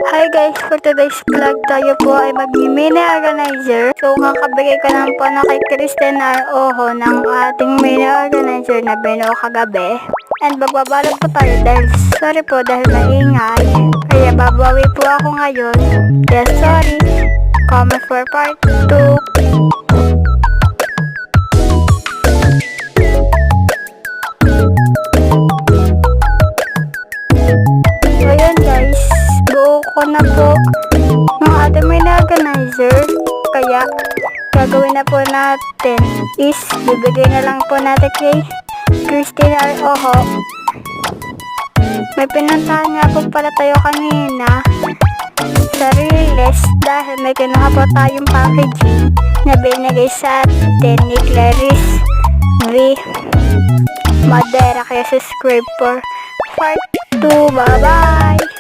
Hi guys, for today's vlog tayo po ay mag-mini organizer. So kakabigay ko lang po na kay Kristen Oho ng ating mini organizer na binuo kagabi. And magbabalot po tayo dahil sorry po dahil maingay. Kaya babawi po ako ngayon. Yes, sorry. Comment for part 2. So yun guys, buo ko na po ng ating mini organizer. Kaya gagawin na po natin is bibigay na lang po natin kay Kristen Oho. May pinuntahan nga po pala tayo kanina sa Riles dahil may kinuha po tayong packaging na binigay sa atin ni Clarice V. Madera. Kaya subscribe for part 2. Bye bye!